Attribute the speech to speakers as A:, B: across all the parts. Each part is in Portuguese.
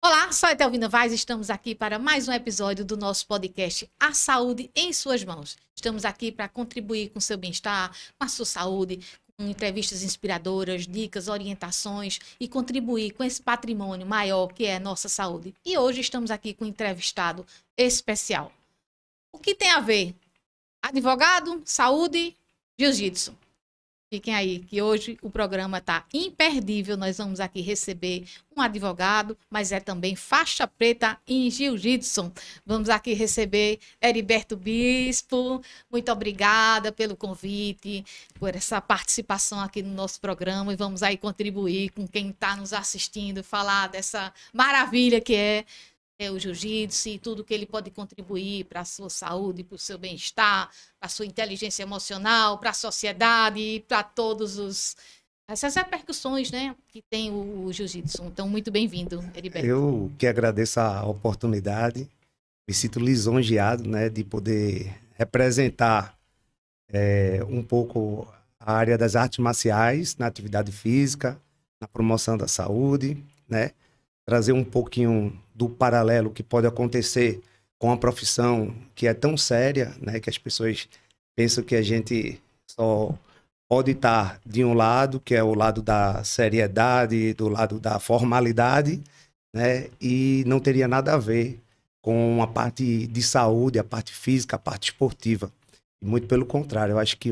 A: Olá, sou a Etelvina Vaz, estamos aqui para mais um episódio do nosso podcast A Saúde em Suas Mãos. Estamos aqui para contribuir com o seu bem-estar, com a sua saúde, com entrevistas inspiradoras, dicas, orientações e contribuir com esse patrimônio maior que é a nossa saúde. E hoje estamos aqui com um entrevistado especial. O que tem a ver? Advogado, saúde, jiu-jitsu. Fiquem aí, que hoje o programa está imperdível. Nós vamos aqui receber um advogado, mas é também faixa preta em jiu-jitsu. Vamos aqui receber Heriberto Bispo. Muito obrigada pelo convite, por essa participação aqui no nosso programa. E vamos aí contribuir com quem está nos assistindo, falar dessa maravilha que é o jiu-jitsu e tudo que ele pode contribuir para a sua saúde, para o seu bem-estar, para a sua inteligência emocional, para a sociedade e para essas repercussões, né, que tem o jiu-jitsu. Então, muito bem-vindo, Heriberto.
B: Eu que agradeço a oportunidade, me sinto lisonjeado, né, de poder representar um pouco a área das artes marciais na atividade física, na promoção da saúde, né, trazer um pouquinho do paralelo que pode acontecer com a profissão que é tão séria, né, que as pessoas pensam que a gente só pode estar de um lado, que é o lado da seriedade, do lado da formalidade, né, e não teria nada a ver com a parte de saúde, a parte física, a parte esportiva. E muito pelo contrário, eu acho que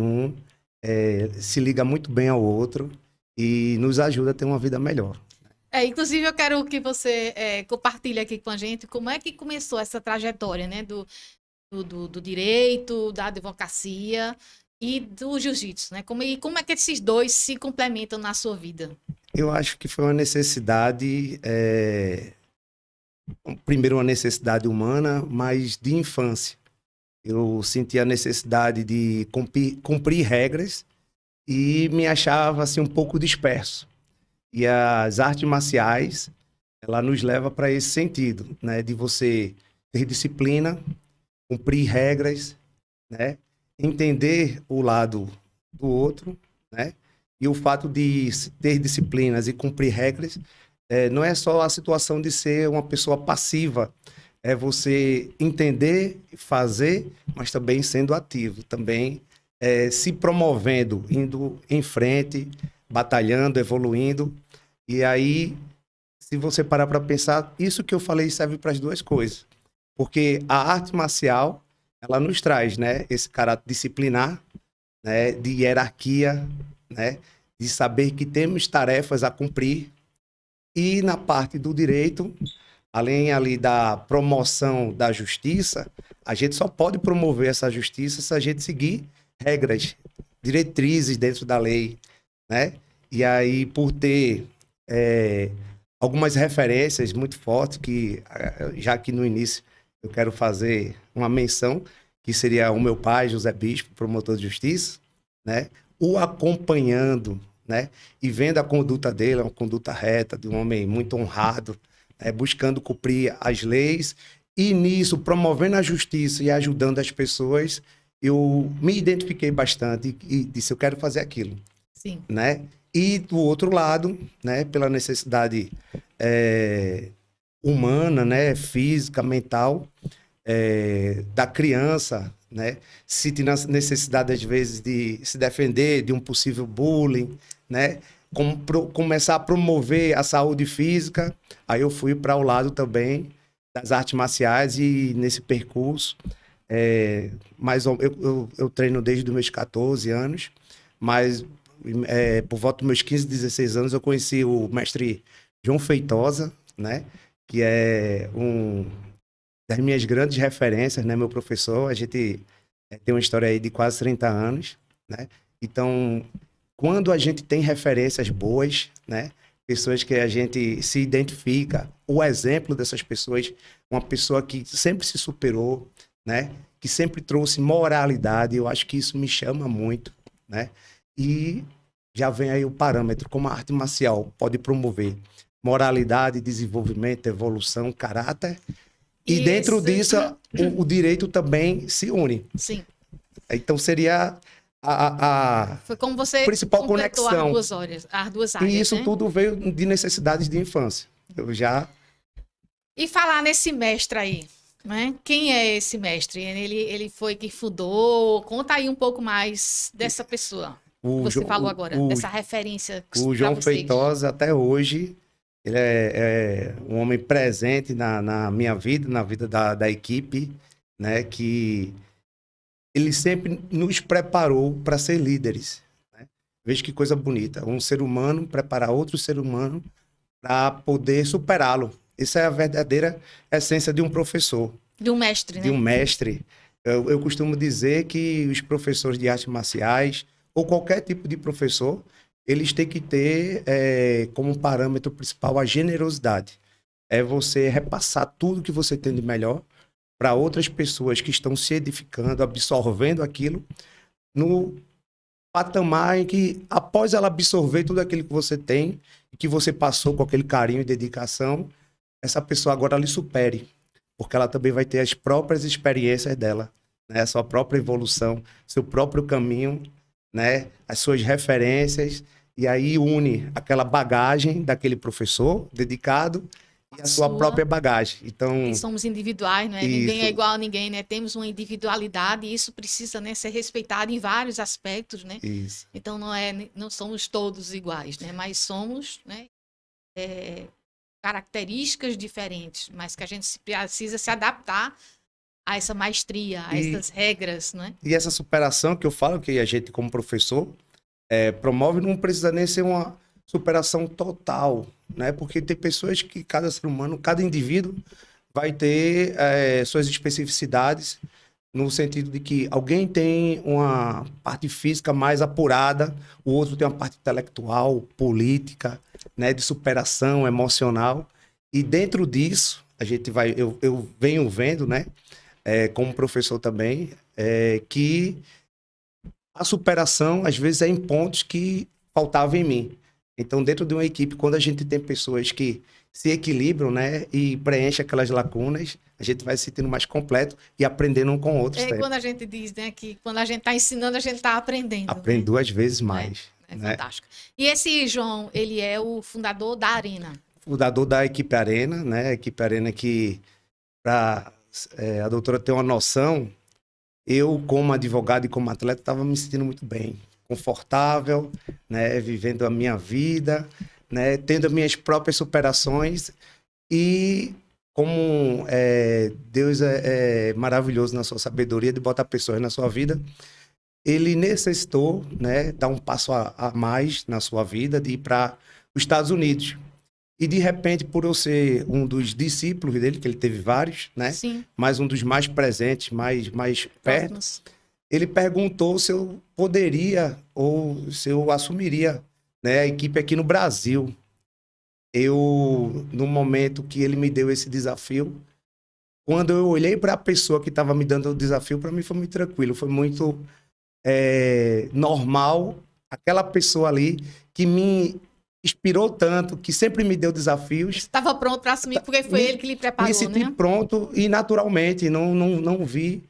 B: se liga muito bem ao outro e nos ajuda a ter uma vida melhor.
A: Inclusive, eu quero que você compartilhe aqui com a gente como é que começou essa trajetória, né, do direito, da advocacia e do jiu-jitsu, né? Como é que esses dois se complementam na sua vida?
B: Eu acho que foi uma necessidade, primeiro uma necessidade humana, mas de infância. Eu sentia a necessidade de cumprir regras e me achava assim, um pouco disperso. E as artes marciais, ela nos leva para esse sentido, né? De você ter disciplina, cumprir regras, né? Entender o lado do outro, né? E o fato de ter disciplinas e cumprir regras não é só a situação de ser uma pessoa passiva, é você entender, fazer, mas também sendo ativo, também se promovendo, indo em frente, batalhando, evoluindo. E aí, se você parar para pensar, isso que eu falei serve para as duas coisas. Porque a arte marcial, ela nos traz, né, esse caráter disciplinar, né, de hierarquia, né, de saber que temos tarefas a cumprir. E na parte do direito, além ali da promoção da justiça, a gente só pode promover essa justiça se a gente seguir regras, diretrizes dentro da lei, né? E aí, por ter algumas referências muito fortes, que já que no início eu quero fazer uma menção, que seria o meu pai, José Bispo, promotor de justiça, né? O acompanhando, né? E vendo a conduta dele, uma conduta reta, de um homem muito honrado, né? Buscando cumprir as leis, e nisso, promovendo a justiça e ajudando as pessoas, eu me identifiquei bastante e disse, eu quero fazer aquilo.
A: Sim.
B: Né? E do outro lado, né, pela necessidade humana, né, física, mental, da criança, né, sentindo a necessidade, às vezes, de se defender de um possível bullying, né, começar a promover a saúde física. Aí eu fui para o lado também das artes marciais e nesse percurso, mas eu treino desde os meus 14 anos, mas por volta dos meus 15, 16 anos, eu conheci o mestre João Feitosa, né? Que é das minhas grandes referências, né? Meu professor. A gente tem uma história aí de quase 30 anos, né? Então, quando a gente tem referências boas, né? Pessoas que a gente se identifica, o exemplo dessas pessoas, uma pessoa que sempre se superou, né? Que sempre trouxe moralidade, eu acho que isso me chama muito, né? E já vem aí o parâmetro, como a arte marcial pode promover moralidade, desenvolvimento, evolução, caráter. E dentro disso, o direito também se une.
A: Sim.
B: Então seria
A: Foi como você
B: principal conexão.
A: As duas áreas,
B: E isso,
A: né?
B: tudo veio de necessidades de infância. Eu já
A: E falar nesse mestre aí, né? Quem é esse mestre? Ele foi que fundou? Conta aí um pouco mais dessa pessoa que
B: O,
A: você
B: Jo-
A: falou agora, dessa referência
B: o
A: para
B: João
A: vocês.
B: Feitosa, até hoje, ele é um homem presente na minha vida, na vida da equipe, né? Que ele sempre nos preparou para ser líderes. Né? Veja que coisa bonita. Um ser humano preparar outro ser humano para poder superá-lo. Essa é a verdadeira essência de um professor,
A: De um mestre,
B: de um
A: né?
B: mestre. Eu costumo dizer que os professores de artes marciais, ou qualquer tipo de professor, eles têm que ter como parâmetro principal a generosidade. É você repassar tudo que você tem de melhor para outras pessoas que estão se edificando, absorvendo aquilo, no patamar em que, após ela absorver tudo aquilo que você tem, e que você passou com aquele carinho e dedicação, essa pessoa agora lhe supere, porque ela também vai ter as próprias experiências dela, né? A sua própria evolução, seu próprio caminho, né? As suas referências, e aí une aquela bagagem daquele professor dedicado e
A: A
B: a sua
A: sua.
B: própria bagagem.
A: Porque
B: Então,
A: somos individuais, não é? Ninguém é
B: isso,
A: igual a ninguém, né? Temos uma individualidade e isso precisa, né, ser respeitado em vários aspectos, né?
B: isso.
A: Então não somos todos iguais, né? Mas somos, né, características diferentes, mas que a gente precisa se adaptar a essa maestria, a
B: E,
A: essas regras, né?
B: e essa superação que eu falo, que a gente, como professor, promove, não precisa nem ser uma superação total, né? Porque tem pessoas que cada ser humano, cada indivíduo vai ter suas especificidades, no sentido de que alguém tem uma parte física mais apurada, o outro tem uma parte intelectual, política, né, de superação emocional. E dentro disso, a gente vai, eu venho vendo, né, como professor também, que a superação, às vezes, é em pontos que faltavam em mim. Então, dentro de uma equipe, quando a gente tem pessoas que se equilibram, né, e preenchem aquelas lacunas, a gente vai se sentindo mais completo e aprendendo um com o outro
A: É quando
B: sempre.
A: a gente diz, né, que quando a gente está ensinando, a gente está aprendendo,
B: Aprende
A: né?
B: 2 vezes
A: É,
B: mais,
A: é
B: né?
A: fantástico. E esse João, ele é o fundador da Arena.
B: Fundador da equipe Arena, né? A equipe Arena que, para a doutora ter uma noção, eu, como advogado e como atleta, estava me sentindo muito bem, confortável, né? Vivendo a minha vida, né? Tendo as minhas próprias superações e como Deus é maravilhoso na sua sabedoria de botar pessoas na sua vida, ele necessitou, né, dar um passo a mais na sua vida, de ir para os Estados Unidos. E de repente, por eu ser um dos discípulos dele, que ele teve vários, né,
A: Sim,
B: mas um dos mais presentes, mais perto,
A: próximos.
B: ele perguntou se eu poderia ou se eu assumiria, né, a equipe aqui no Brasil. Eu, no momento que ele me deu esse desafio, quando eu olhei para a pessoa que estava me dando o desafio, para mim foi muito tranquilo, foi muito normal. Aquela pessoa ali que me inspirou tanto, que sempre me deu desafios,
A: Estava pronto para assumir, porque foi ele que lhe
B: me
A: preparou,
B: senti
A: né?
B: pronto e naturalmente, não vi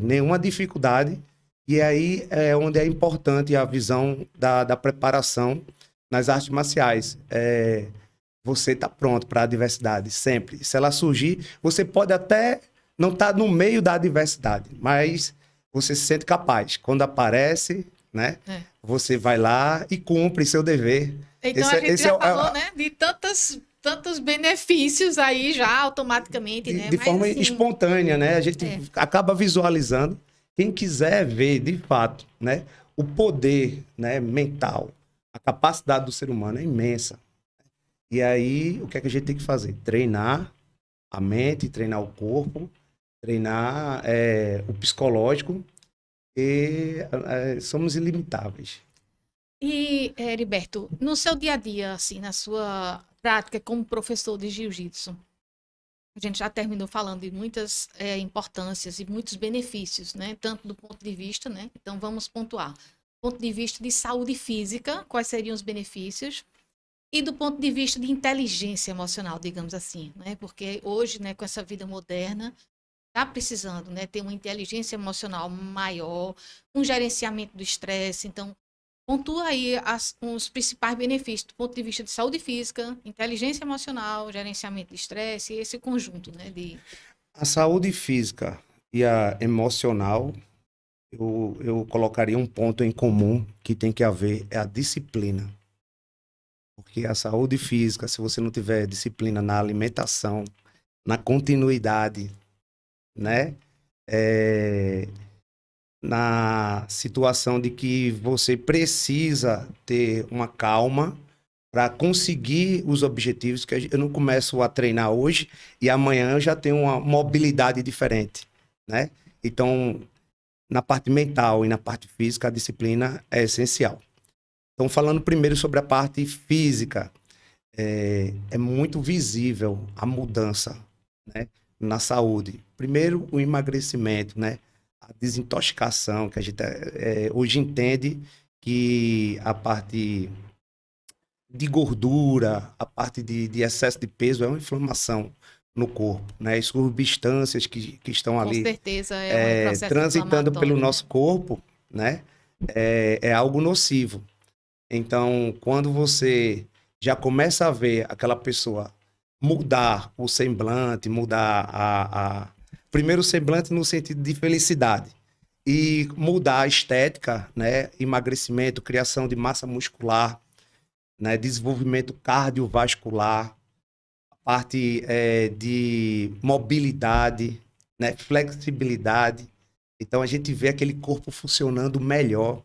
B: nenhuma dificuldade. E aí é onde é importante a visão da preparação nas artes marciais. Você está pronto para a adversidade, sempre. Se ela surgir, você pode até não estar no meio da adversidade, mas você se sente capaz. Quando aparece, né,
A: É.
B: você vai lá e cumpre seu dever.
A: Então a gente já falou, né, de tantos benefícios aí já automaticamente, né?
B: de
A: Mas
B: forma
A: assim,
B: espontânea, né? A gente
A: é,
B: acaba visualizando. Quem quiser ver, de fato, né, o poder, né, mental, a capacidade do ser humano é imensa. E aí, o que é que a gente tem que fazer? Treinar a mente, treinar o corpo, treinar o psicológico e somos ilimitáveis.
A: e Heriberto, no seu dia a dia, assim, na sua prática como professor de jiu-jitsu, a gente já terminou falando de muitas importâncias e muitos benefícios, né? Tanto do ponto de vista, né? Então vamos pontuar. Do ponto de vista de saúde física, quais seriam os benefícios? E do ponto de vista de inteligência emocional, digamos assim, né? Porque hoje, né, com essa vida moderna, está precisando, né, ter uma inteligência emocional maior, um gerenciamento do estresse. Então, Pontua aí os principais benefícios do ponto de vista de saúde física, inteligência emocional, gerenciamento de estresse, esse conjunto, né?
B: A saúde física e a emocional, eu colocaria um ponto em comum que tem que haver, é a disciplina. Porque a saúde física, se você não tiver disciplina na alimentação, na continuidade, né? Na situação de que você precisa ter uma calma para conseguir os objetivos, que eu não começo a treinar hoje e amanhã eu já tenho uma mobilidade diferente, né? Então, na parte mental e na parte física, a disciplina é essencial. Então, falando primeiro sobre a parte física, é muito visível a mudança, né, na saúde. Primeiro, o emagrecimento, né? A desintoxicação, que a gente hoje entende que a parte de gordura, a parte de excesso de peso é uma inflamação no corpo, né? As substâncias que estão ali,
A: com certeza é um processo
B: transitando pelo
A: né?
B: nosso corpo, né? É algo nocivo. Então, quando você já começa a ver aquela pessoa mudar o semblante, mudar primeiro o semblante no sentido de felicidade e mudar a estética, né? Emagrecimento, criação de massa muscular, né? Desenvolvimento cardiovascular, parte de mobilidade, né? Flexibilidade. Então a gente vê aquele corpo funcionando melhor,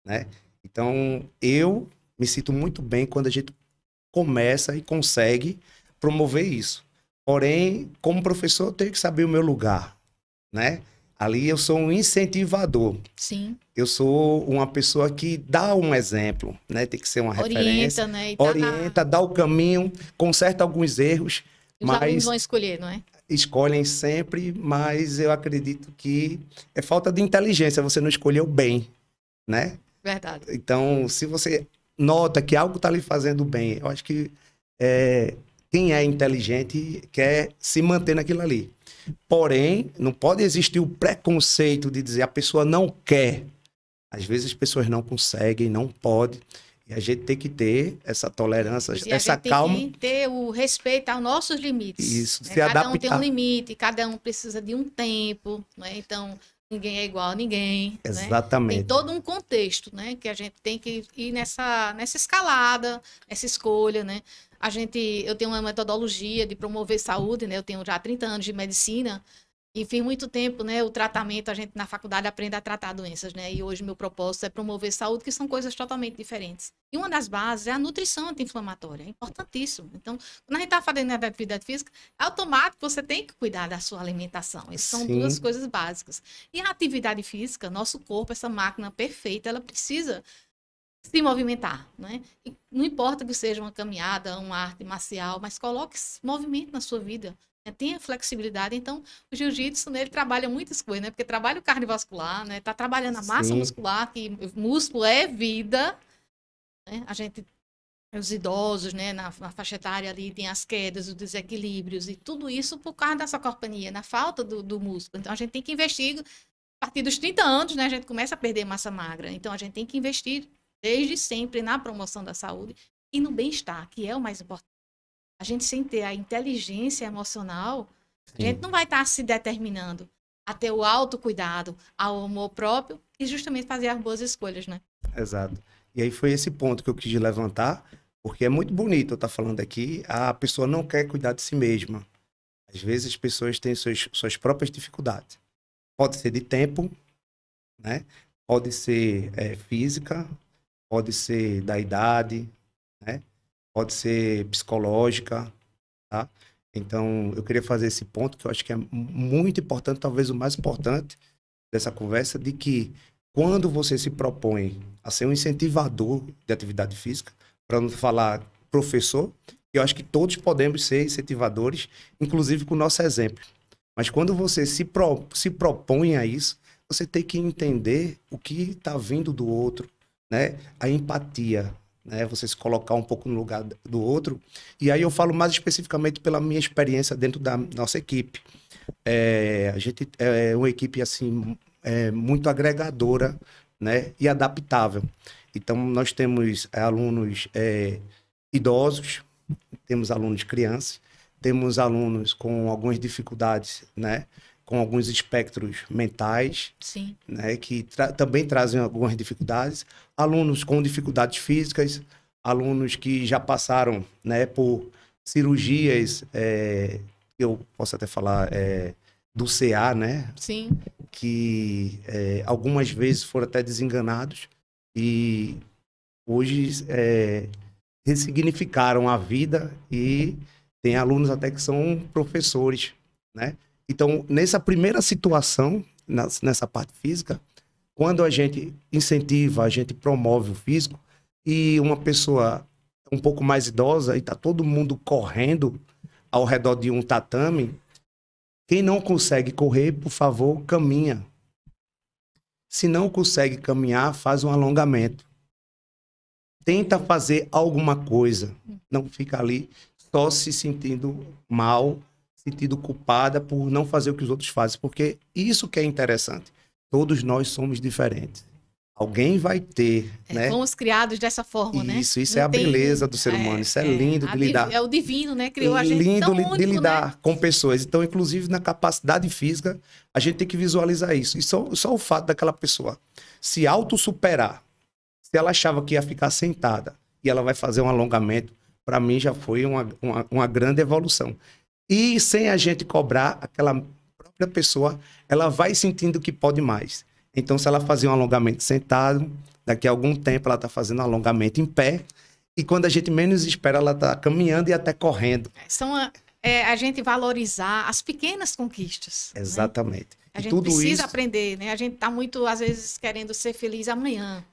B: né? Então eu me sinto muito bem quando a gente começa e consegue promover isso. Porém, como professor, eu tenho que saber o meu lugar, né? Ali eu sou um incentivador.
A: Sim.
B: Eu sou uma pessoa que dá um exemplo, né? Tem que ser uma referência.
A: Né? E
B: orienta, dá o caminho, conserta alguns erros,
A: os alunos vão escolher, não é?
B: Escolhem sempre, mas eu acredito que é falta de inteligência, você não escolheu bem, né?
A: Verdade.
B: Então, se você nota que algo está lhe fazendo bem, eu acho que quem é inteligente quer se manter naquilo ali. Porém, não pode existir o preconceito de dizer a pessoa não quer. Às vezes as pessoas não conseguem, não podem. E a gente tem que ter essa tolerância, essa calma.
A: Tem que ter o respeito aos nossos limites.
B: Isso,
A: né?
B: se adaptar.
A: Cada um tem um limite, cada um precisa de um tempo, né? Então, ninguém é igual a ninguém.
B: Exatamente.
A: Né? Tem todo um contexto, né? Que a gente tem que ir nessa escalada, nessa escolha, né? Eu tenho uma metodologia de promover saúde, né? Eu tenho já 30 anos de medicina e fiz muito tempo, né? O tratamento, a gente na faculdade aprende a tratar doenças, né? E hoje meu propósito é promover saúde, que são coisas totalmente diferentes. E uma das bases é a nutrição anti-inflamatória, é importantíssimo. Então, quando a gente está fazendo atividade física, é automático você tem que cuidar da sua alimentação. Essas são duas coisas básicas. E a atividade física, nosso corpo, essa máquina perfeita, ela precisa se movimentar, né? E não importa que seja uma caminhada, uma arte marcial, mas coloque movimento na sua vida. Né? Tenha flexibilidade. Então, o jiu-jitsu, né, ele trabalha muitas coisas, né? Porque trabalha o cardiovascular, né? Tá trabalhando a massa muscular, que músculo é vida, né? A gente, os idosos, né, na faixa etária ali, tem as quedas, os desequilíbrios e tudo isso por causa da sarcopenia, na falta do músculo. Então, a gente tem que investir, a partir dos 30 anos, né, a gente começa a perder massa magra. Então, a gente tem que investir desde sempre na promoção da saúde e no bem-estar, que é o mais importante. A gente, sem ter a inteligência emocional, a gente não vai estar se determinando a ter o autocuidado, ao amor próprio e justamente fazer as boas escolhas, né?
B: Exato. E aí foi esse ponto que eu quis levantar, porque é muito bonito eu estar falando aqui, a pessoa não quer cuidar de si mesma. Às vezes as pessoas têm suas próprias dificuldades. Pode ser de tempo, né? Pode ser física, pode ser da idade, né? Pode ser psicológica, tá? Então, eu queria fazer esse ponto que eu acho que é muito importante, talvez o mais importante dessa conversa, de que quando você se propõe a ser um incentivador de atividade física, para não falar professor, eu acho que todos podemos ser incentivadores, inclusive com o nosso exemplo. Mas quando você se propõe a isso, você tem que entender o que está vindo do outro, né? A empatia, né? Você se colocar um pouco no lugar do outro. E aí eu falo mais especificamente pela minha experiência dentro da nossa equipe. A gente é uma equipe assim muito agregadora, né? E adaptável. Então, nós temos alunos idosos, temos alunos crianças, temos alunos com algumas dificuldades, né? Com alguns espectros mentais,
A: Sim.
B: né? Que também trazem algumas dificuldades. Alunos com dificuldades físicas, alunos que já passaram, né, por cirurgias, eu posso até falar do CA, né?
A: Sim.
B: Que algumas vezes foram até desenganados e hoje ressignificaram a vida e tem alunos até que são professores, né? Então, nessa primeira situação, nessa parte física, quando a gente incentiva, a gente promove o físico e uma pessoa um pouco mais idosa e tá todo mundo correndo ao redor de um tatame, quem não consegue correr, por favor, caminha. Se não consegue caminhar, faz um alongamento. Tenta fazer alguma coisa. Não fica ali só se sentindo mal, sentindo culpada por não fazer o que os outros fazem. Porque isso que é interessante. Todos nós somos diferentes. Alguém vai ter, né?
A: Fomos criados dessa forma, né?
B: Isso é a beleza do ser humano. Isso é lindo de lidar.
A: É o divino, né? Criou a gente
B: lindo
A: tão único,
B: de lidar,
A: né?
B: com pessoas. Então, inclusive, na capacidade física, a gente tem que visualizar isso. E só o fato daquela pessoa se autossuperar, se ela achava que ia ficar sentada e ela vai fazer um alongamento, para mim já foi uma grande evolução. E sem a gente cobrar, aquela própria pessoa, ela vai sentindo que pode mais. Então, se ela fazia um alongamento sentado, daqui a algum tempo ela está fazendo um alongamento em pé. E quando a gente menos espera, ela está caminhando e até correndo.
A: A gente valorizar as pequenas conquistas.
B: Exatamente.
A: Né? A gente precisa aprender, né? A gente está muito, às vezes, querendo ser feliz amanhã.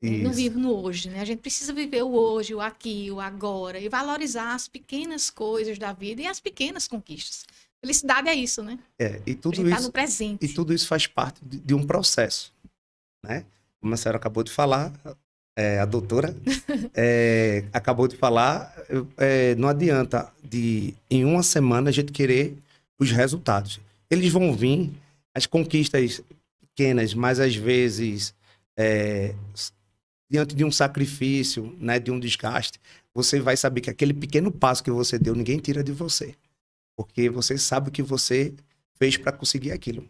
A: Não vive no hoje, né? A gente precisa viver o hoje, o aqui, o agora. E valorizar as pequenas coisas da vida e as pequenas conquistas. Felicidade é isso, né?
B: E tudo
A: isso, tá no presente.
B: E tudo isso faz parte de um processo, né? Como a senhora acabou de falar, a doutora acabou de falar, não adianta em uma semana a gente querer os resultados. Eles vão vir, as conquistas pequenas, mas às vezes diante de um sacrifício, né, de um desgaste, você vai saber que aquele pequeno passo que você deu, ninguém tira de você. Porque você sabe o que você fez para conseguir aquilo.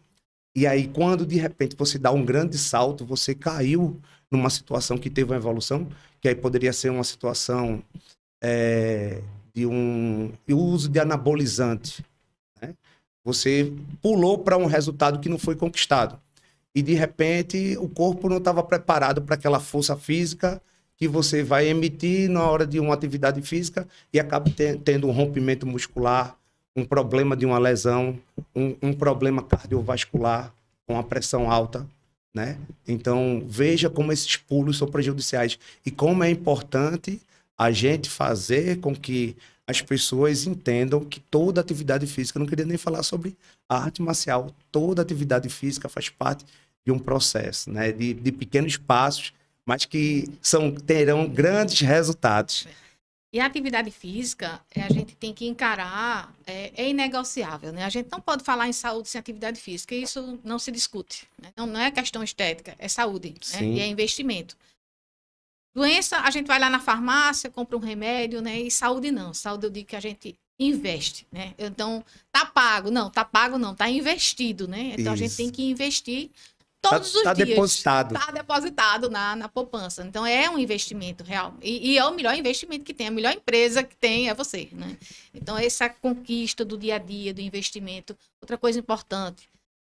B: E aí, quando de repente você dá um grande salto, você caiu numa situação que teve uma evolução, que aí poderia ser uma situação de uso de anabolizante, né? Você pulou para um resultado que não foi conquistado. E de repente o corpo não estava preparado para aquela força física que você vai emitir na hora de uma atividade física e acaba tendo um rompimento muscular, um problema de uma lesão, um problema cardiovascular com a pressão alta, né? Então, veja como esses pulos são prejudiciais e como é importante a gente fazer com que as pessoas entendam que toda atividade física, eu não queria nem falar sobre a arte marcial, toda atividade física faz parte de um processo, né? De pequenos passos, mas que terão grandes resultados.
A: E a atividade física, a gente tem que encarar, é inegociável, né? A gente não pode falar em saúde sem atividade física, isso não se discute, né? Não é questão estética, é saúde, né? E é investimento. Doença, a gente vai lá na farmácia, compra um remédio, né? E saúde não. Saúde eu digo que a gente investe, né? Então, tá pago não, tá investido, né? Então, a gente tem que investir todos os dias. Está
B: depositado.
A: Está depositado na poupança. Então, é um investimento real. E é o melhor investimento que tem. A melhor empresa que tem é você, né? Então, essa conquista do dia a dia, do investimento. Outra coisa importante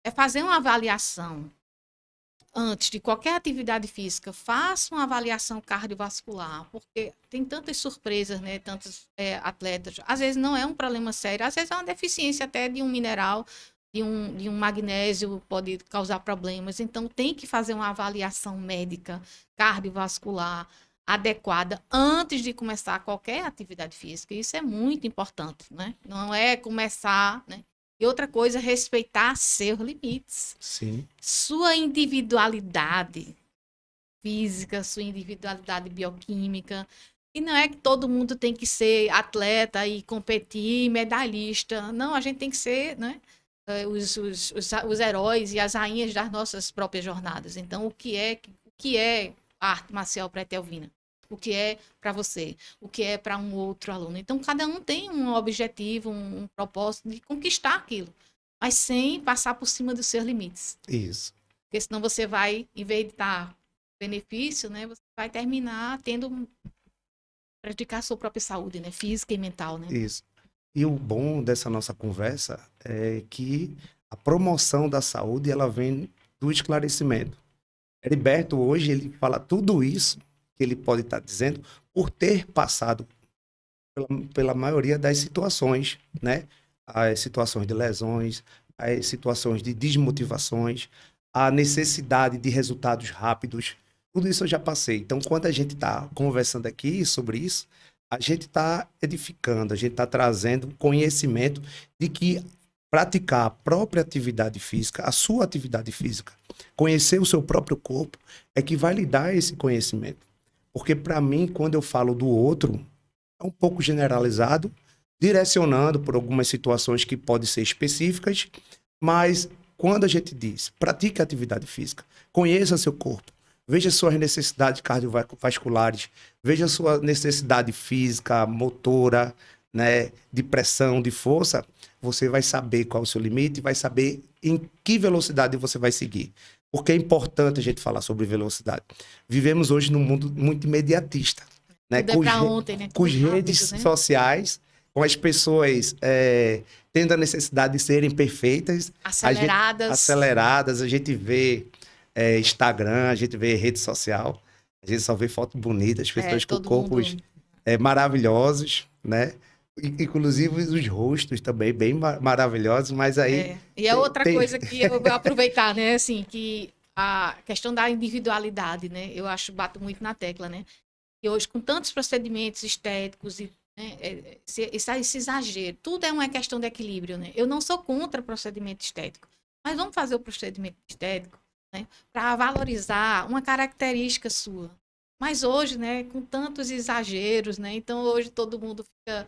A: é fazer uma avaliação. Antes de qualquer atividade física, faça uma avaliação cardiovascular, porque tem tantas surpresas, né? Tantos atletas. Às vezes não é um problema sério, às vezes é uma deficiência até de um mineral, de um magnésio pode causar problemas. Então, tem que fazer uma avaliação médica cardiovascular adequada antes de começar qualquer atividade física. Isso é muito importante, né? Não é começar, né? E outra coisa, respeitar seus limites.
B: Sim.
A: Sua individualidade física, sua individualidade bioquímica. E não é que todo mundo tem que ser atleta e competir, medalhista. Não, a gente tem que ser, né, os heróis e as rainhas das nossas próprias jornadas. Então, o que é a arte marcial para a Etelvina? O que é para você? O que é para um outro aluno? Então, cada um tem um objetivo, um propósito de conquistar aquilo, mas sem passar por cima dos seus limites.
B: Isso.
A: Porque senão você vai, em vez de dar benefício, né, você vai terminar prejudicar a sua própria saúde, né, física e mental, né?
B: Isso. E o bom dessa nossa conversa é que a promoção da saúde, ela vem do esclarecimento. Heriberto, hoje, ele fala tudo isso que ele pode estar dizendo por ter passado pela maioria das situações, né? As situações de lesões, as situações de desmotivações, a necessidade de resultados rápidos. Tudo isso eu já passei. Então, quando a gente está conversando aqui sobre isso, a gente está edificando, a gente está trazendo conhecimento de que praticar a própria atividade física, a sua atividade física, conhecer o seu próprio corpo, é que vai lhe dar esse conhecimento. Porque, para mim, quando eu falo do outro, é um pouco generalizado, direcionando por algumas situações que podem ser específicas, mas quando a gente diz, pratique a atividade física, conheça seu corpo, veja suas necessidades cardiovasculares, veja sua necessidade física, motora, né, de pressão, de força, você vai saber qual é o seu limite, vai saber em que velocidade você vai seguir. Porque é importante a gente falar sobre velocidade. Vivemos hoje num mundo muito imediatista, né?
A: Tudo é pra ontem, né?
B: Com as
A: Tudo
B: redes
A: rápido, né?
B: sociais, com as pessoas tendo a necessidade de serem perfeitas.
A: Aceleradas.
B: A gente vê Instagram, a gente vê rede social, a gente só vê fotos bonitas, pessoas com corpos maravilhosos, né? Inclusive os rostos também bem maravilhosos, mas aí...
A: E é outra coisa que eu vou aproveitar, né? Assim, que a questão da individualidade, né? Eu bato muito na tecla, né? E hoje, com tantos procedimentos estéticos e né, esse exagero, tudo é uma questão de equilíbrio, né? Eu não sou contra procedimento estético, mas vamos fazer o procedimento estético, né, para valorizar uma característica sua. Mas hoje, né, com tantos exageros, né? Então hoje todo mundo fica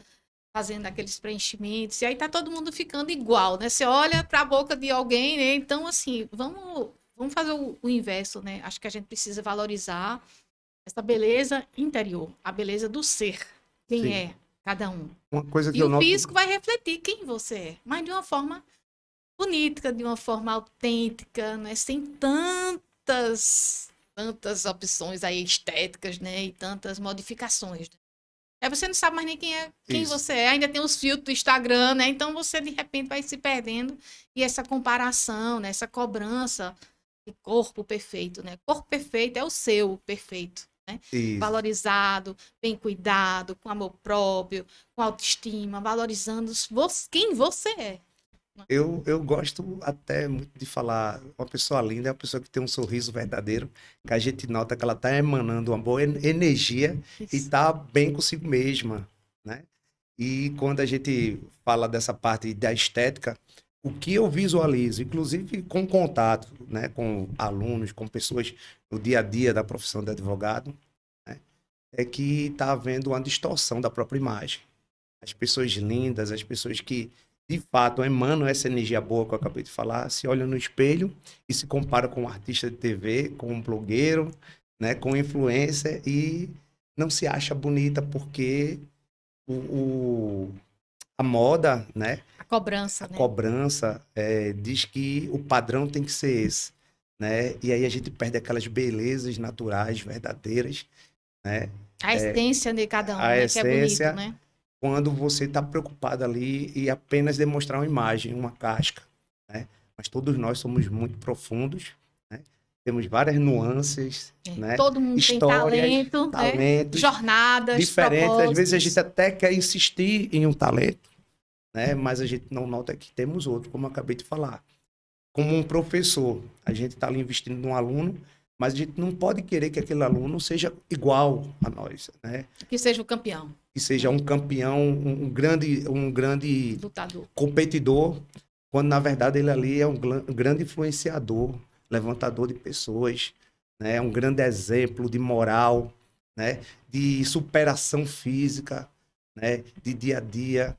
A: fazendo aqueles preenchimentos, e aí tá todo mundo ficando igual, né? Você olha para a boca de alguém, né? Então, assim, vamos fazer o inverso, né? Acho que a gente precisa valorizar essa beleza interior, a beleza do ser, quem
B: Sim.
A: é cada um.
B: Uma coisa que
A: E
B: eu
A: o
B: noto...
A: físico vai refletir quem você é, mas de uma forma bonita, de uma forma autêntica, né? Sem tantas opções aí estéticas, né? E tantas modificações, né? Aí você não sabe mais nem quem você é. Ainda tem os filtros do Instagram, né? Então você, de repente, vai se perdendo. E essa comparação, né? Essa cobrança de corpo perfeito, né? Corpo perfeito é o seu perfeito, né?
B: Isso.
A: Valorizado, bem cuidado, com amor próprio, com autoestima, valorizando quem você é.
B: Eu gosto até muito de falar, uma pessoa linda é uma pessoa que tem um sorriso verdadeiro, que a gente nota que ela está emanando uma boa energia e está bem consigo mesma, né? E quando a gente fala dessa parte da estética, o que eu visualizo, inclusive com contato, né, com alunos, com pessoas no dia a dia da profissão de advogado, né, é que está havendo uma distorção da própria imagem. As pessoas lindas, as pessoas que de fato emanam essa energia boa que eu acabei de falar, se olham no espelho e se comparam com um artista de TV, com um blogueiro, né, com um influencer e não se acha bonita porque a moda, né?
A: A cobrança,
B: diz que o padrão tem que ser esse, né? E aí a gente perde aquelas belezas naturais, verdadeiras, né?
A: A essência de cada um,
B: a
A: né?
B: essência,
A: que é bonito, né?
B: Quando você está preocupado ali e apenas demonstrar uma imagem, uma casca, né? Mas todos nós somos muito profundos, né? Temos várias nuances, né?
A: Todo mundo
B: histórias,
A: tem talentos,
B: jornadas
A: diferentes.
B: Às vezes a gente até quer insistir em um talento, né? Mas a gente não nota que temos outro, como eu acabei de falar. Como um professor, a gente está ali investindo num aluno, mas a gente não pode querer que aquele aluno seja igual a nós, né?
A: Que seja o campeão.
B: Que seja um campeão, um grande
A: lutador,
B: competidor, quando na verdade ele ali é um grande influenciador, levantador de pessoas, né? Um grande exemplo de moral, né? De superação física, né? De dia a dia.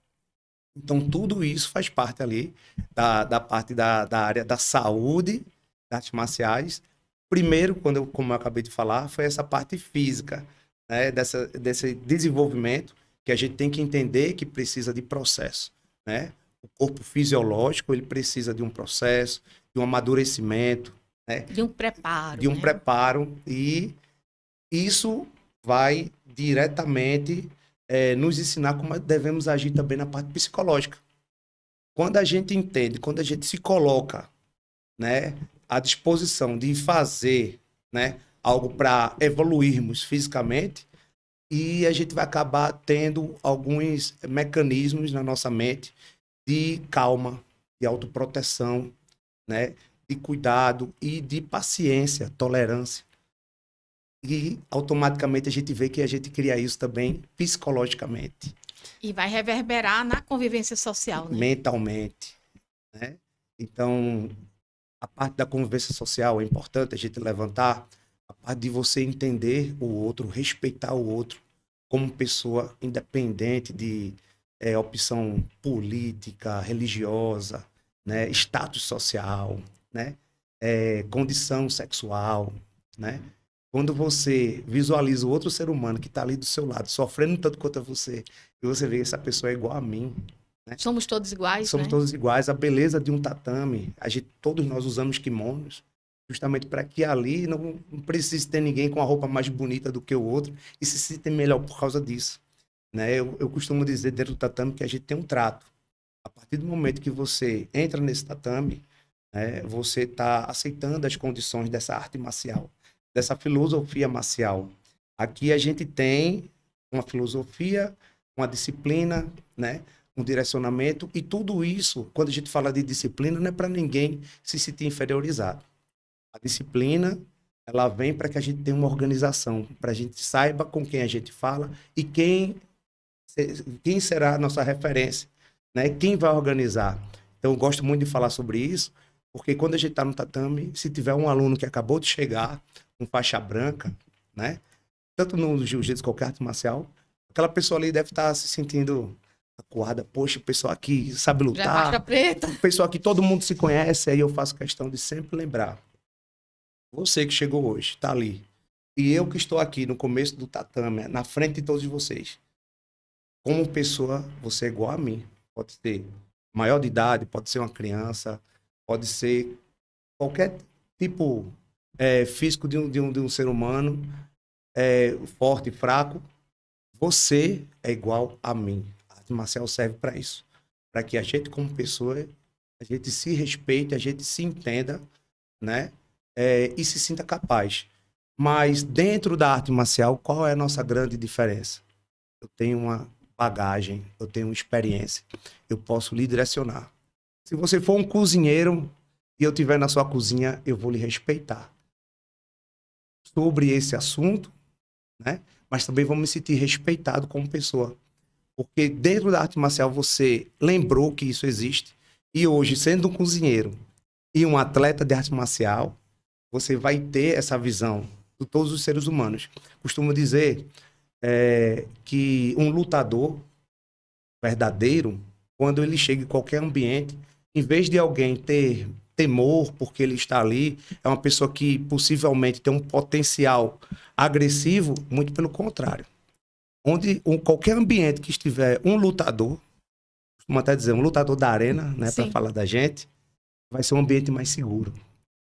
B: Então tudo isso faz parte ali da parte da área da saúde, das artes marciais, Primeiro, como eu acabei de falar, foi essa parte física, né? Desse desenvolvimento que a gente tem que entender que precisa de processo, né? O corpo fisiológico, ele precisa de um processo, de um amadurecimento, né?
A: De um preparo,
B: De um
A: né?
B: preparo, e isso vai diretamente nos ensinar como devemos agir também na parte psicológica. Quando a gente entende, quando a gente se coloca, né, à disposição de fazer, né, algo para evoluirmos fisicamente, e a gente vai acabar tendo alguns mecanismos na nossa mente de calma, de autoproteção, né, de cuidado e de paciência, tolerância. E automaticamente a gente vê que a gente cria isso também psicologicamente,
A: E vai reverberar na convivência social, né?
B: mentalmente, né? Então, a parte da convivência social é importante a gente levantar, a parte de você entender o outro, respeitar o outro como pessoa independente de opção política, religiosa, né? Status social, né? Condição sexual, né? Quando você visualiza o outro ser humano que está ali do seu lado, sofrendo tanto quanto você, e você vê que essa pessoa é igual a mim, né?
A: Somos todos iguais,
B: Somos
A: né?
B: todos iguais. A beleza de um tatame, todos nós usamos kimonos, justamente para que ali não precise ter ninguém com a roupa mais bonita do que o outro e se sinta melhor por causa disso, né? Eu costumo dizer dentro do tatame que a gente tem um trato. A partir do momento que você entra nesse tatame, né, você está aceitando as condições dessa arte marcial, dessa filosofia marcial. Aqui a gente tem uma filosofia, uma disciplina, né, um direcionamento, e tudo isso, quando a gente fala de disciplina, não é para ninguém se sentir inferiorizado. A disciplina, ela vem para que a gente tenha uma organização, para a gente saiba com quem a gente fala e quem será a nossa referência, né? Quem vai organizar. Então, eu gosto muito de falar sobre isso, porque quando a gente está no tatame, se tiver um aluno que acabou de chegar, com faixa branca, né? Tanto no jiu-jitsu, qualquer arte marcial, aquela pessoa ali deve estar se sentindo acuada. Poxa, o pessoal aqui sabe
A: Já é faixa
B: lutar,
A: preta.
B: o pessoal aqui todo mundo se conhece, aí eu faço questão de sempre lembrar. Você que chegou hoje, está ali. E eu que estou aqui no começo do tatame, na frente de todos vocês. Como pessoa, você é igual a mim. Pode ser maior de idade, pode ser uma criança, pode ser qualquer tipo físico de um ser humano, forte, fraco. Você é igual a mim. A arte marcial serve para isso. Para que a gente, como pessoa, a gente se respeite, a gente se entenda, né? E se sinta capaz. Mas dentro da arte marcial, qual é a nossa grande diferença? Eu tenho uma bagagem, eu tenho uma experiência, eu posso lhe direcionar. Se você for um cozinheiro e eu estiver na sua cozinha, eu vou lhe respeitar sobre esse assunto, né? Mas também vou me sentir respeitado como pessoa. Porque dentro da arte marcial você lembrou que isso existe. E hoje, sendo um cozinheiro e um atleta de arte marcial, você vai ter essa visão de todos os seres humanos. Costumo dizer que um lutador verdadeiro, quando ele chega em qualquer ambiente, em vez de alguém ter temor porque ele está ali, é uma pessoa que possivelmente tem um potencial agressivo, muito pelo contrário. Qualquer ambiente que estiver um lutador, como até dizer, um lutador da arena, né, para falar da gente, vai ser um ambiente mais seguro.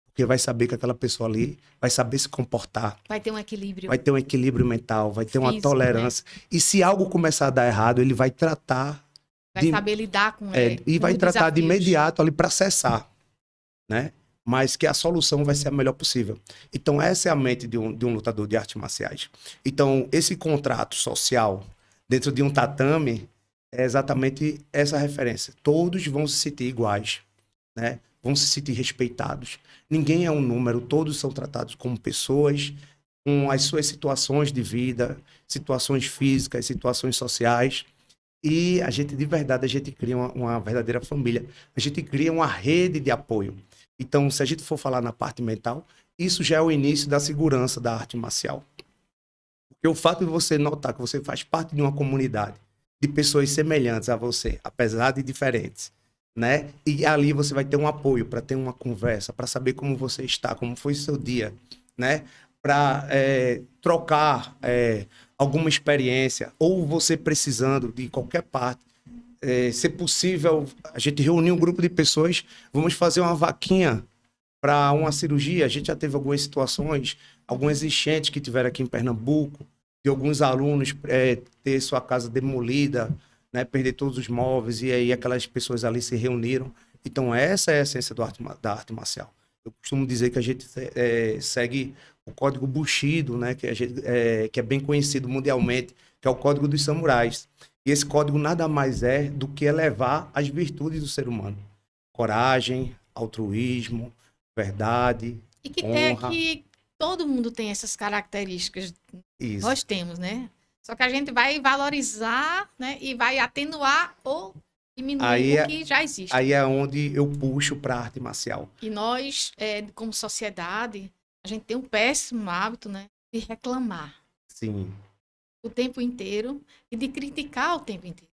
B: Porque vai saber que aquela pessoa ali vai saber se comportar.
A: Vai ter um equilíbrio.
B: Vai ter um equilíbrio mental, vai ter uma
A: físico,
B: tolerância. Né? E se algo começar a dar errado, ele vai tratar...
A: Vai saber lidar com
B: e vai tratar
A: desafios.
B: De imediato ali para cessar, né? Mas que a solução vai ser a melhor possível. Então, essa é a mente de um lutador de artes marciais. Então, esse contrato social dentro de um tatame é exatamente essa referência. Todos vão se sentir iguais, né? Vão se sentir respeitados. Ninguém é um número, todos são tratados como pessoas, com as suas situações de vida, situações físicas, situações sociais. E a gente, de verdade, a gente cria uma verdadeira família. A gente cria uma rede de apoio. Então, se a gente for falar na parte mental, isso já é o início da segurança da arte marcial. Porque o fato de você notar que você faz parte de uma comunidade de pessoas semelhantes a você, apesar de diferentes, né? E ali você vai ter um apoio para ter uma conversa, para saber como você está, como foi o seu dia, né? Para trocar alguma experiência, ou você precisando de qualquer parte. Se possível, a gente reunir um grupo de pessoas, vamos fazer uma vaquinha para uma cirurgia. A gente já teve algumas situações, algumas enchentes que tiveram aqui em Pernambuco, de alguns alunos ter sua casa demolida, né, perder todos os móveis, e aí aquelas pessoas ali se reuniram. Então, essa é a essência da arte marcial. Eu costumo dizer que a gente segue o código Bushido, né, que é bem conhecido mundialmente, que é o código dos samurais. E esse código nada mais é do que elevar as virtudes do ser humano. Coragem, altruísmo, verdade,
A: E que,
B: honra.
A: que todo mundo tem essas características.
B: Isso.
A: Nós temos, né? Só que a gente vai valorizar, né? E vai atenuar ou diminuir o que já existe.
B: Aí é onde eu puxo para a arte marcial.
A: E nós, como sociedade, a gente tem um péssimo hábito, né? De reclamar.
B: Sim.
A: O tempo inteiro e de criticar o tempo inteiro.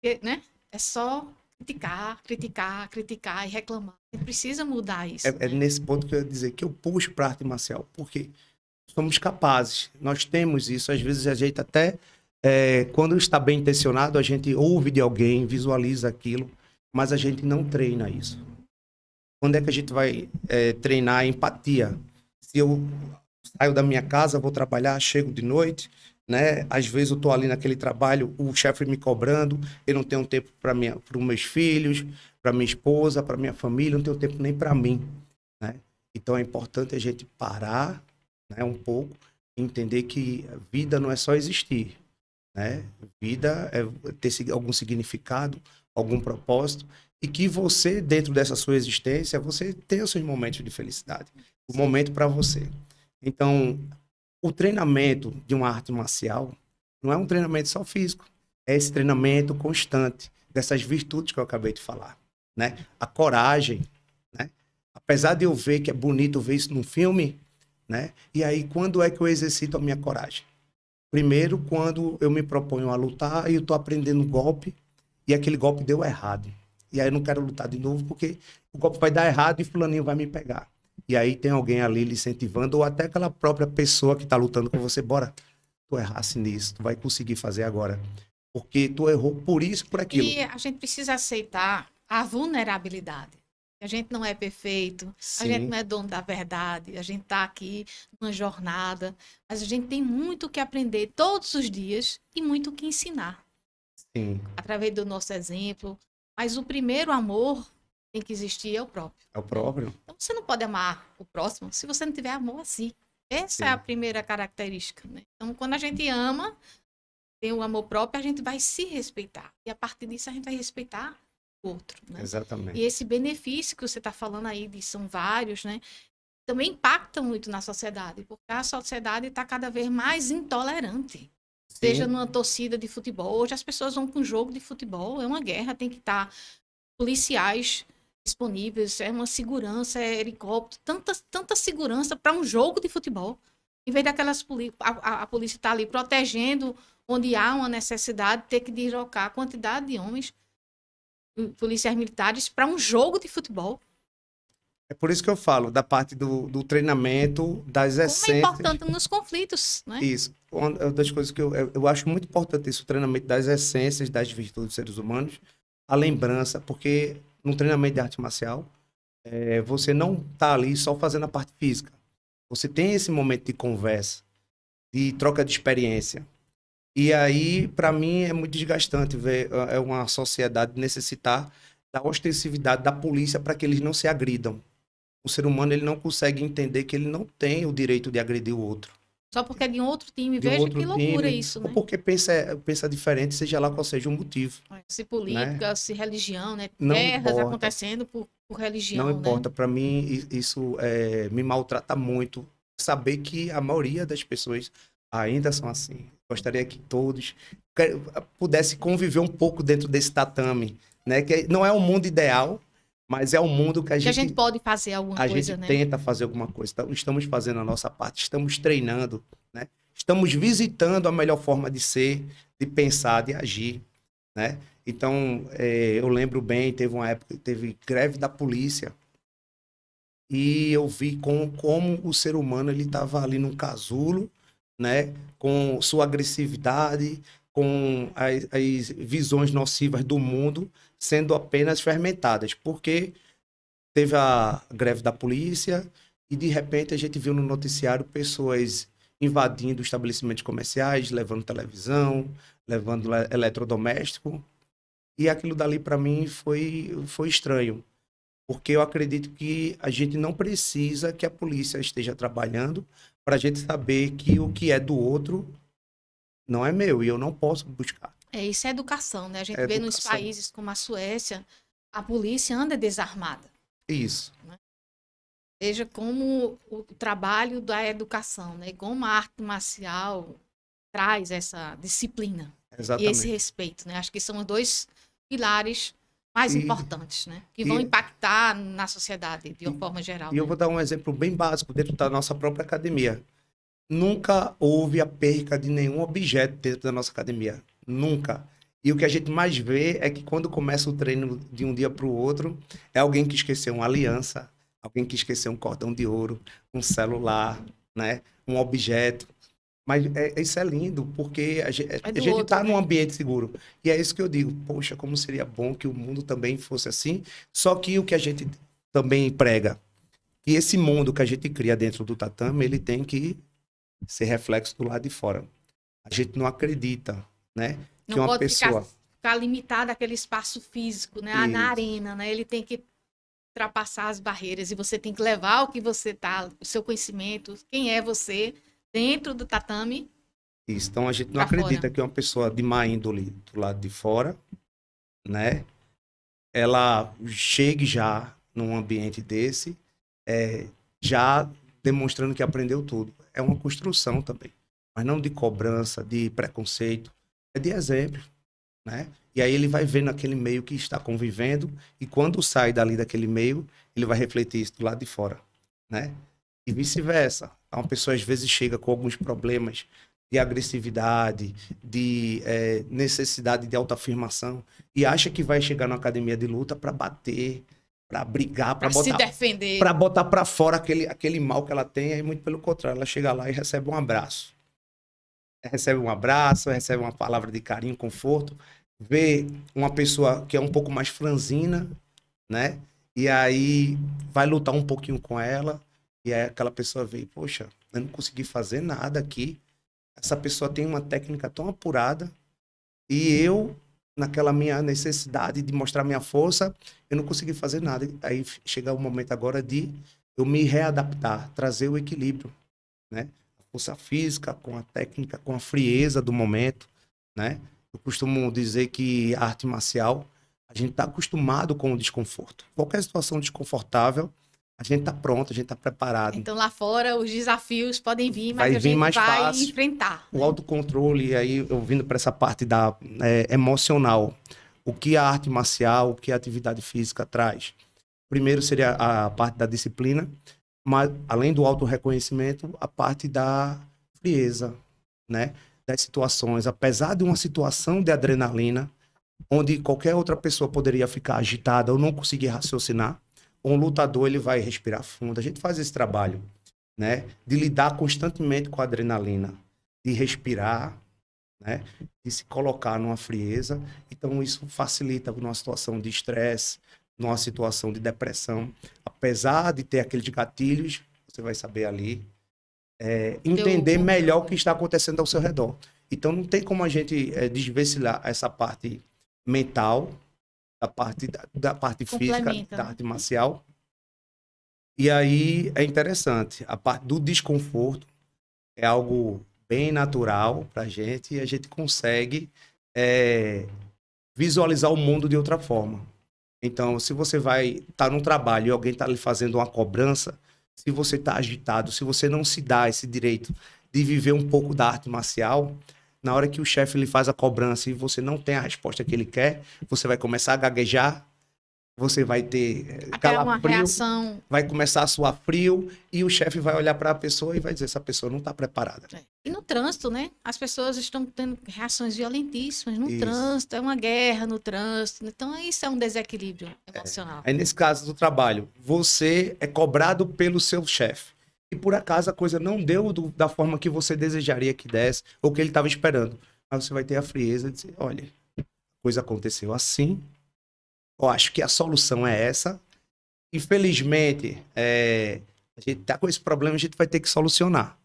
A: Porque, né? É só criticar, criticar, criticar e reclamar. A gente precisa mudar isso.
B: É nesse ponto que eu ia dizer que eu puxo para a arte marcial, porque somos capazes, nós temos isso. Às vezes a gente até, quando está bem intencionado, a gente ouve de alguém, visualiza aquilo, mas a gente não treina isso. Quando é que a gente vai treinar a empatia? Se eu saio da minha casa, vou trabalhar, chego de noite, né? Às vezes eu estou ali naquele trabalho, o chefe me cobrando, eu não tenho tempo para os meus filhos, para minha esposa, para minha família, não tenho tempo nem para mim, né? Então é importante a gente parar, né, um pouco, e entender que a vida não é só existir, né? Vida é ter algum significado, algum propósito, e que você, dentro dessa sua existência, você tenha os seus momentos de felicidade, o momento para você. Então, o treinamento de uma arte marcial não é um treinamento só físico, é esse treinamento constante dessas virtudes que eu acabei de falar, né? A coragem, né? Apesar de eu ver que é bonito ver isso num filme, né? E aí, quando é que eu exercito a minha coragem? Primeiro, quando eu me proponho a lutar e eu estou aprendendo um golpe e aquele golpe deu errado. E aí eu não quero lutar de novo porque o golpe vai dar errado e fulaninho vai me pegar. E aí tem alguém ali lhe incentivando, ou até aquela própria pessoa que está lutando com você. Bora, tu errasse nisso, tu vai conseguir fazer agora. Porque tu errou por isso, por aquilo.
A: E a gente precisa aceitar a vulnerabilidade. A gente não é perfeito,
B: Sim.
A: A gente não é dono da verdade, a gente está aqui numa jornada, mas a gente tem muito o que aprender todos os dias e muito o que ensinar.
B: Sim.
A: Através do nosso exemplo. Mas o primeiro amor tem que existir é o próprio.
B: É o próprio.
A: Então você não pode amar o próximo se você não tiver amor a si. Essa
B: Sim.
A: é a primeira característica, né? Então quando a gente ama, tem o amor próprio, a gente vai se respeitar. E a partir disso a gente vai respeitar o outro, né?
B: Exatamente.
A: E esse benefício que você está falando aí, são vários, né? Também impacta muito na sociedade, porque a sociedade está cada vez mais intolerante.
B: Sim.
A: Seja numa torcida de futebol, hoje as pessoas vão para um jogo de futebol, é uma guerra, tem que estar policiais disponíveis, é uma segurança, é helicóptero, tanta segurança para um jogo de futebol. Em vez daquelas a polícia estar ali protegendo onde há uma necessidade, ter que deslocar a quantidade de homens, policiais militares, para um jogo de futebol.
B: É por isso que eu falo da parte do treinamento, das essências.
A: Como é importante nos conflitos, né?
B: Isso. Uma das coisas que eu acho muito importante isso, o treinamento das essências, das virtudes dos seres humanos, a lembrança, porque no treinamento de arte marcial, você não está ali só fazendo a parte física. Você tem esse momento de conversa, de troca de experiência. E aí, para mim, é muito desgastante ver uma sociedade necessitar da ostensividade da polícia para que eles não se agridam. O ser humano ele não consegue entender que ele não tem o direito de agredir o outro.
A: Só porque é de um outro time. Veja que loucura isso, né?
B: Ou porque pensa diferente, seja lá qual seja o motivo.
A: Se política, né? Se religião, né?
B: Não
A: guerras
B: importa.
A: Acontecendo por religião,
B: não importa.
A: Né?
B: Para mim, isso me maltrata muito. Saber que a maioria das pessoas ainda são assim. Gostaria que todos pudessem conviver um pouco dentro desse tatame, né? Que não é um mundo ideal, mas é um mundo que a gente
A: pode fazer alguma coisa,
B: a gente
A: né?
B: tenta fazer alguma coisa. Então, estamos fazendo a nossa parte, estamos treinando, né? Estamos visitando a melhor forma de ser, de pensar, de agir. né? Então, eu lembro bem, teve uma época que teve greve da polícia e eu vi como o ser humano ele estava ali num casulo, né? Com sua agressividade, com as visões nocivas do mundo sendo apenas fermentadas, porque teve a greve da polícia e de repente a gente viu no noticiário pessoas invadindo estabelecimentos comerciais, levando televisão, levando eletrodoméstico, e aquilo dali para mim foi estranho, porque eu acredito que a gente não precisa que a polícia esteja trabalhando para a gente saber que o que é do outro não é meu e eu não posso buscar.
A: Isso é educação, né? A gente
B: É
A: vê nos
B: educação.
A: países como a Suécia, a polícia anda desarmada.
B: Isso.
A: Veja como o trabalho da educação, né? Como a arte marcial traz essa disciplina e esse
B: Exatamente.
A: respeito, né? Acho que são os dois pilares mais
B: E,
A: importantes, né? Que vão
B: e,
A: impactar na sociedade de uma
B: e,
A: forma geral,
B: e eu
A: né?
B: vou dar um exemplo bem básico dentro da nossa própria academia. Nunca houve a perca de nenhum objeto dentro da nossa academia. Nunca. E o que a gente mais vê é que quando começa o treino de um dia para o outro, é alguém que esqueceu uma aliança, alguém que esqueceu um cordão de ouro, um celular, né? Um objeto. Mas isso é lindo, porque
A: É
B: a
A: do
B: gente
A: outro,
B: está num
A: né?
B: ambiente seguro. E é isso que eu digo, poxa, como seria bom que o mundo também fosse assim. Só que o que a gente também prega, que esse mundo que a gente cria dentro do tatame, ele tem que ser reflexo do lado de fora. A gente não acredita, né? Que
A: Não
B: uma
A: pode
B: pessoa.
A: ficar limitado àquele espaço físico, né? Na
B: Isso,
A: arena, né? Ele tem que ultrapassar as barreiras e você tem que levar o que você tá, o seu conhecimento, quem é você dentro do tatame
B: isso. Então a gente não
A: para fora.
B: acredita que uma pessoa de má índole do lado de fora, né? Ela chegue já num ambiente desse, é, já demonstrando que aprendeu tudo. É uma construção também, mas não de cobrança, de preconceito, é de exemplo, né? E aí ele vai ver naquele meio que está convivendo e quando sai dali daquele meio, ele vai refletir isso do lado de fora, né? E vice-versa. Uma pessoa às vezes chega com alguns problemas de agressividade, de necessidade de autoafirmação e acha que vai chegar na academia de luta para bater, para brigar,
A: Para se defender.
B: para botar para fora aquele mal que ela tem, e muito pelo contrário, ela chega lá e recebe um abraço. Recebe um abraço, recebe uma palavra de carinho, conforto, vê uma pessoa que é um pouco mais franzina, né? E aí vai lutar um pouquinho com ela, e aí aquela pessoa vê, poxa, eu não consegui fazer nada aqui. Essa pessoa tem uma técnica tão apurada, e eu, naquela minha necessidade de mostrar minha força, eu não consegui fazer nada. Aí chega o momento agora de eu me readaptar, trazer o equilíbrio, né? A força física com a técnica, com a frieza do momento, né? Eu costumo dizer que a arte marcial, a gente está acostumado com o desconforto. Qualquer situação desconfortável, a gente está pronto, a gente está preparado.
A: Então lá fora os desafios podem vir, mas
B: Vai
A: a
B: vir
A: gente
B: mais
A: vai
B: fácil.
A: enfrentar.
B: O autocontrole, aí eu vindo para essa parte da emocional, o que a arte marcial, o que a atividade física traz? Primeiro seria a parte da disciplina, mas além do autorreconhecimento, a parte da frieza, né? Das situações. Apesar de uma situação de adrenalina, onde qualquer outra pessoa poderia ficar agitada ou não conseguir raciocinar, um lutador ele vai respirar fundo. A gente faz esse trabalho, né? De lidar constantemente com a adrenalina, de respirar, né? De se colocar numa frieza. Então isso facilita numa situação de estresse, numa situação de depressão. Apesar de ter aqueles gatilhos, você vai saber ali entender melhor o que está acontecendo ao seu redor. Então não tem como a gente desvencilhar essa parte mental da parte física
A: Complementa,
B: da
A: né?
B: arte marcial. E aí é interessante, a parte do desconforto é algo bem natural para a gente e a gente consegue visualizar o mundo de outra forma. Então, se você vai estar num trabalho e alguém está lhe fazendo uma cobrança, se você está agitado, se você não se dá esse direito de viver um pouco da arte marcial, na hora que o chefe lhe faz a cobrança e você não tem a resposta que ele quer, você vai começar a gaguejar, você vai ter
A: Aquela uma
B: calafrio,
A: reação.
B: vai começar a suar frio e o chefe vai olhar para a pessoa e vai dizer, essa pessoa não está preparada.
A: E no trânsito, né? As pessoas estão tendo reações violentíssimas no
B: Isso.
A: trânsito, é uma guerra no trânsito. Então, isso é um desequilíbrio emocional.
B: Aí, nesse caso do trabalho, você é cobrado pelo seu chefe. E por acaso a coisa não deu da forma que você desejaria que desse, ou que ele estava esperando. Mas você vai ter a frieza de dizer, olha, a coisa aconteceu assim, eu acho que a solução é essa. Infelizmente, a gente tá com esse problema, a gente vai ter que solucionar.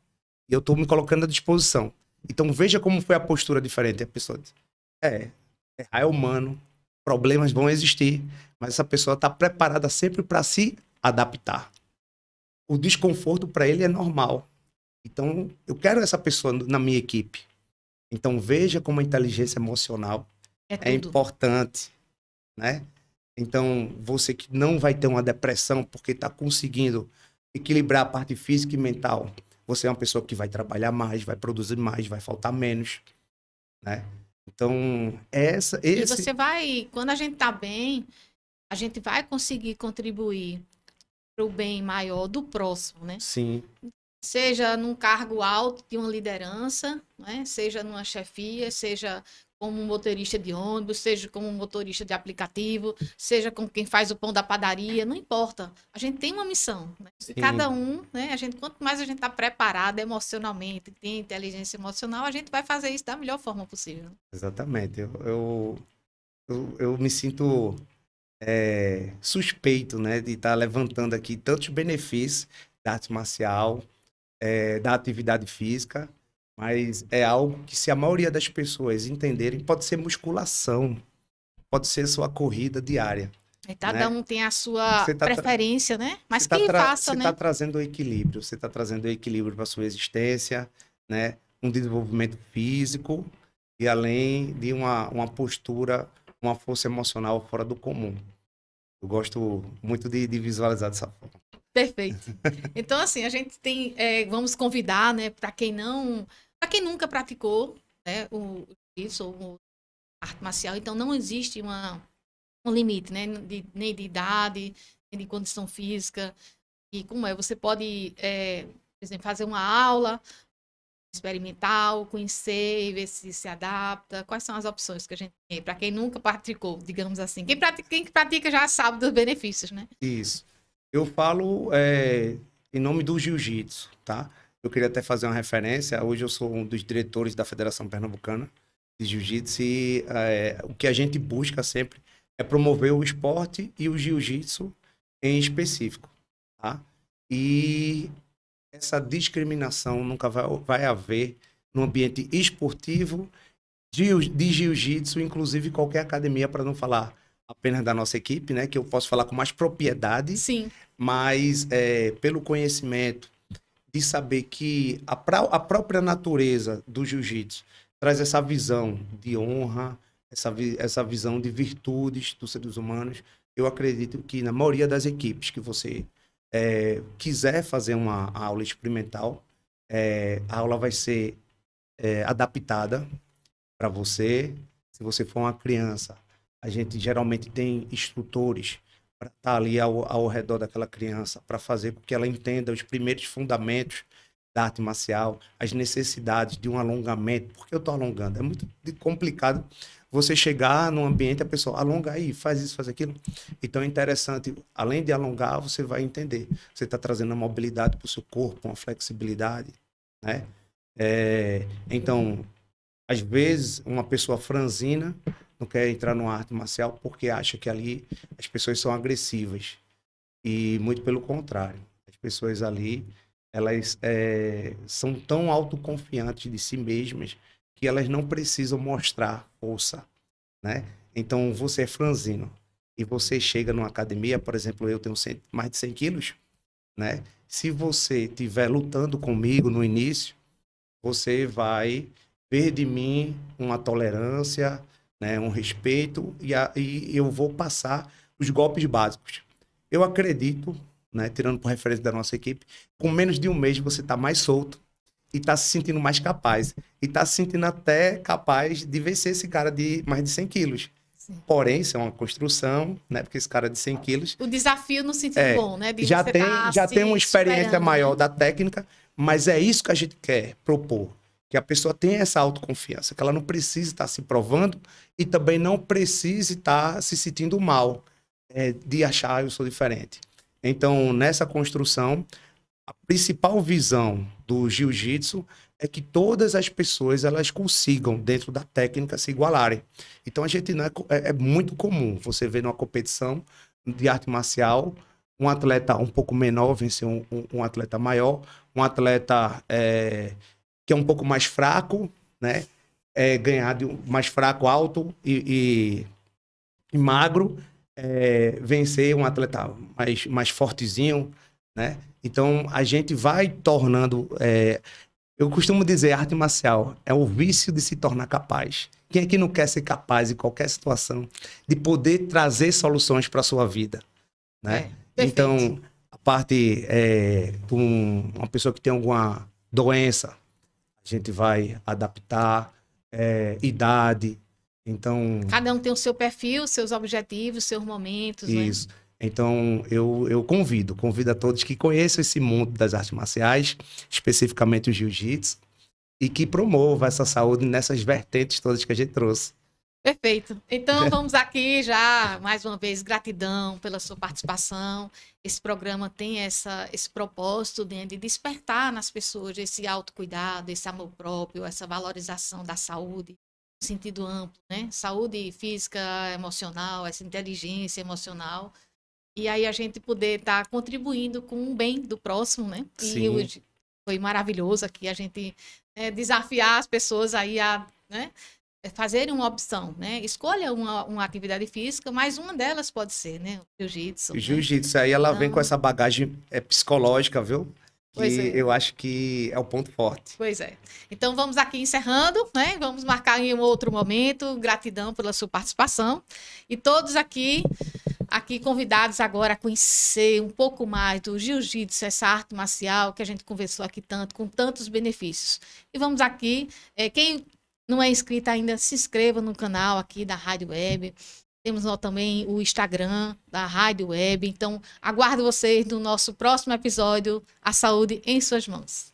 B: E eu estou me colocando à disposição. Então veja como foi a postura diferente. A pessoa diz, errar é humano, problemas vão existir, mas essa pessoa está preparada sempre para se adaptar. O desconforto para ele é normal. Então eu quero essa pessoa na minha equipe. Então veja como a inteligência emocional é importante, né? Então, você que não vai ter uma depressão porque está conseguindo equilibrar a parte física e mental, você é uma pessoa que vai trabalhar mais, vai produzir mais, vai faltar menos, né? Então,
A: E você vai, quando a gente está bem, a gente vai conseguir contribuir para o bem maior do próximo, né?
B: Sim.
A: Seja num cargo alto de uma liderança, né? Seja numa chefia, seja como um motorista de ônibus, seja como um motorista de aplicativo, seja como quem faz o pão da padaria, não importa. A gente tem uma missão, né? E cada um, né? Quanto mais a gente está preparado emocionalmente, tem inteligência emocional, a gente vai fazer isso da melhor forma possível.
B: Exatamente. Eu me sinto suspeito, né, de estar levantando aqui tantos benefícios da arte marcial, da atividade física, mas é algo que, se a maioria das pessoas entenderem, pode ser musculação, pode ser sua corrida diária.
A: E cada um tem a sua preferência, né? Mas quem faça, né?
B: Você está trazendo o equilíbrio, você está trazendo o equilíbrio para a sua existência, né? Um desenvolvimento físico e além de uma postura, uma força emocional fora do comum. Eu gosto muito de visualizar dessa forma.
A: Perfeito. Então, assim, a gente tem, vamos convidar, né, para quem nunca praticou, né, o arte marcial, então não existe um limite, né, nem de idade, nem de condição física. E como você pode, por exemplo, fazer uma aula experimental, conhecer, ver se adapta. Quais são as opções que a gente tem para quem nunca praticou, digamos assim? Quem pratica já sabe dos benefícios, né?
B: Isso. Eu falo em nome do jiu-jitsu, tá? Eu queria até fazer uma referência. Hoje eu sou um dos diretores da Federação Pernambucana de Jiu-Jitsu e o que a gente busca sempre é promover o esporte e o jiu-jitsu em específico, tá? E essa discriminação nunca vai haver no ambiente esportivo de jiu-jitsu, inclusive qualquer academia, para não falar apenas da nossa equipe, né? Que eu posso falar com mais propriedade.
A: Sim.
B: Mas pelo conhecimento de saber que a própria natureza do jiu-jitsu traz essa visão de honra, essa visão de virtudes dos seres humanos, eu acredito que na maioria das equipes que você quiser fazer uma aula experimental, a aula vai ser adaptada para você. Se você for uma criança, a gente geralmente tem instrutores para estar ali ao redor daquela criança, para fazer com que ela entenda os primeiros fundamentos da arte marcial, as necessidades de um alongamento. Por que eu estou alongando? É muito complicado você chegar num ambiente, a pessoa alonga aí, faz isso, faz aquilo. Então é interessante, além de alongar, você vai entender. Você está trazendo uma mobilidade para o seu corpo, uma flexibilidade, né? Então, às vezes, uma pessoa franzina não quer entrar numa arte marcial porque acha que ali as pessoas são agressivas. E muito pelo contrário. As pessoas ali, elas são tão autoconfiantes de si mesmas que elas não precisam mostrar força, né? Então, você é franzino e você chega numa academia, por exemplo, eu tenho mais de 100 quilos, né? Se você estiver lutando comigo no início, você vai ver de mim uma tolerância, né, um respeito, e eu vou passar os golpes básicos. Eu acredito, né, tirando por referência da nossa equipe, com menos de um mês você está mais solto e está se sentindo mais capaz. E está se sentindo até capaz de vencer esse cara de mais de 100 quilos. Porém, isso é uma construção, né? Porque esse cara de 100 quilos...
A: O desafio no sentido bom, né? De
B: já
A: você
B: tem,
A: tá
B: já tem uma experiência
A: superando,
B: maior
A: né?
B: da técnica, mas é isso que a gente quer propor. Que a pessoa tenha essa autoconfiança, que ela não precise estar se provando e também não precise estar se sentindo mal de achar eu sou diferente. Então, nessa construção, a principal visão do jiu-jitsu é que todas as pessoas elas consigam, dentro da técnica, se igualarem. Então, a gente não é muito comum você ver numa competição de arte marcial um atleta um pouco menor vencer um atleta maior, um atleta que é um pouco mais fraco, né? Ganhar de um mais fraco, alto e magro, vencer um atleta mais fortezinho, né? Então, a gente vai tornando... eu costumo dizer, arte marcial é o vício de se tornar capaz. Quem é que não quer ser capaz em qualquer situação de poder trazer soluções para a sua vida, né? Então, a parte de uma pessoa que tem alguma doença, a gente vai adaptar, idade. Então,
A: cada um tem o seu perfil, seus objetivos, seus momentos,
B: isso.
A: Né?
B: Então, eu convido a todos que conheçam esse mundo das artes marciais, especificamente o jiu-jitsu, e que promova essa saúde nessas vertentes todas que a gente trouxe.
A: Perfeito. Então, vamos aqui já, mais uma vez, gratidão pela sua participação. Esse programa tem esse propósito, né, de despertar nas pessoas esse autocuidado, esse amor próprio, essa valorização da saúde, no sentido amplo, né? Saúde física, emocional, essa inteligência emocional. E aí a gente poder estar contribuindo com o bem do próximo, né?
B: Sim.
A: E hoje foi maravilhoso aqui a gente desafiar as pessoas aí a... né, fazerem uma opção, né? Escolha uma atividade física, mas uma delas pode ser, né? O jiu-jitsu.
B: O jiu-jitsu, aí ela vem com essa bagagem psicológica, viu? Que eu acho que é o ponto forte.
A: Pois é. Então vamos aqui encerrando, né? Vamos marcar em um outro momento. Gratidão pela sua participação. E todos aqui convidados agora a conhecer um pouco mais do jiu-jitsu, essa arte marcial que a gente conversou aqui tanto, com tantos benefícios. E vamos aqui, quem não é inscrito ainda, se inscreva no canal aqui da Rádio Web. Temos também o Instagram da Rádio Web. Então, aguardo vocês no nosso próximo episódio, A Saúde em Suas Mãos.